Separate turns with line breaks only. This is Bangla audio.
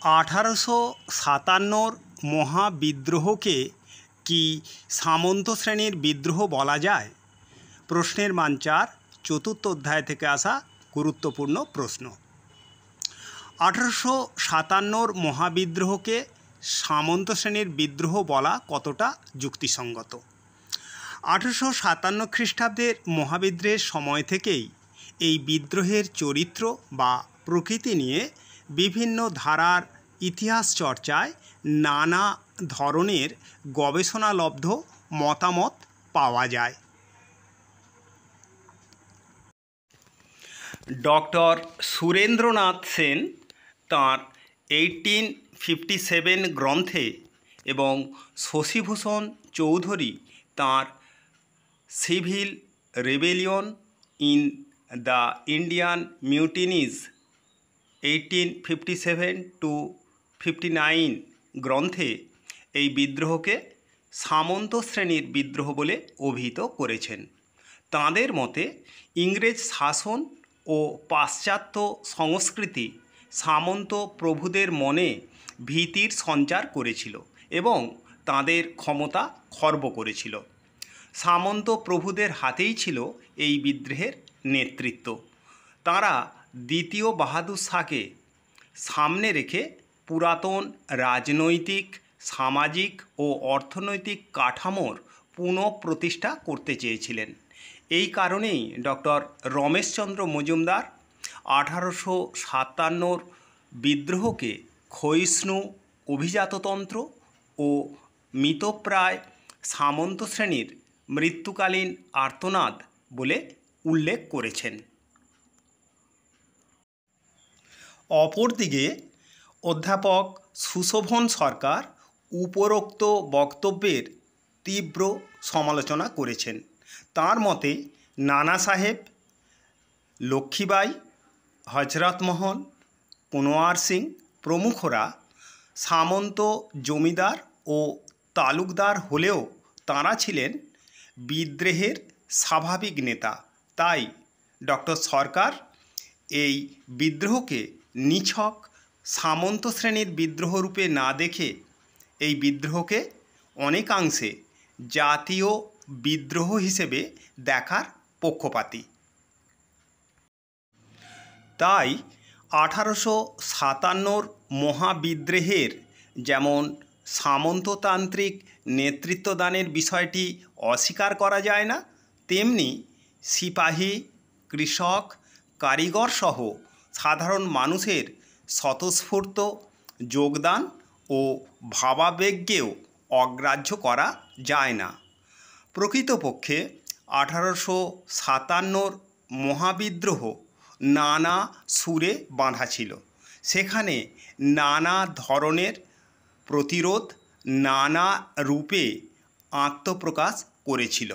1857 মহাবিদ্রোহকে কি সামন্ত শ্রেণীর বিদ্রোহ বলা যায়? প্রশ্নের মান 4, চতুর্থ অধ্যায় থেকে আসা গুরুত্বপূর্ণ প্রশ্ন। 1857 মহাবিদ্রোহকে সামন্ত শ্রেণীর বিদ্রোহ বলা কতটা যুক্তিসঙ্গত? 1857 খ্রিস্টাব্দের মহাবিদ্রোহের সময় থেকেই এই বিদ্রোহের চরিত্র বা প্রকৃতি নিয়ে বিভিন্ন ধারার ইতিহাস চর্চায় নানা ধরনের গবেষণালব্ধ মতামত পাওয়া যায়। ডক্টর সুরেন্দ্রনাথ সেন তাঁর 1857 গ্রন্থে এবং শশীভূষণ চৌধুরী তাঁর civil rebellion in the Indian mutinies 1857-59 গ্রন্থে এই বিদ্রোহকে সামন্ত শ্রেণীর বিদ্রোহ বলে অভিহিত করেছেন। তাঁদের মতে ইংরেজ শাসন ও পাশ্চাত্য সংস্কৃতি সামন্ত প্রভুদের মনে ভীতির সঞ্চার করেছিল এবং তাঁদের ক্ষমতা খর্ব করেছিল। সামন্ত প্রভুদের হাতেই ছিল এই বিদ্রোহের নেতৃত্ব। তাঁরা দ্বিতীয় বাহাদুর শাহকে সামনে রেখে পুরাতন রাজনৈতিক, সামাজিক ও অর্থনৈতিক কাঠামোর পুনঃপ্রতিষ্ঠা করতে চেয়েছিলেন। এই কারণেই ডক্টর রমেশচন্দ্র মজুমদার 1857 বিদ্রোহকে ক্ষয়িষ্ণু অভিজাততন্ত্র ও মৃতপ্রায় সামন্ত শ্রেণীর মৃত্যুকালীন আর্তনাদ বলে উল্লেখ করেছেন। অপরদিকে অধ্যাপক সুশোভন সরকার উপরোক্ত বক্তব্যের তীব্র সমালোচনা করেছেন। তাঁর মতে নানা সাহেব, লক্ষ্মীবাই, হযরত মোহন, কুনওয়ার সিং প্রমুখরা সামন্ত জমিদার ও তালুকদার হলেও তাঁরা ছিলেন বিদ্রোহের স্বাভাবিক নেতা। তাই ডক্টর সরকার এই বিদ্রোহকে নিছক সামন্ত শ্রেণীর বিদ্রোহ রূপে না দেখে এই বিদ্রোহকে অনেকাংশে জাতীয় বিদ্রোহ হিসেবে দেখার পক্ষপাতী। তাই 1857 মহাবিদ্রোহের যেমন সামন্ততান্ত্রিক নেতৃত্বদানের বিষয়টি অস্বীকার করা যায় না, তেমনি সিপাহী, কৃষক, কারিগর সহ সাধারণ মানুষের স্বতঃস্ফূর্ত যোগদান ও ভাবাবেগকেও অগ্রাহ্য করা যায় না। প্রকৃতপক্ষে 1857 মহাবিদ্রোহ নানা সুরে বাঁধা ছিল। সেখানে নানা ধরনের প্রতিরোধ নানা রূপে আত্মপ্রকাশ করেছিল।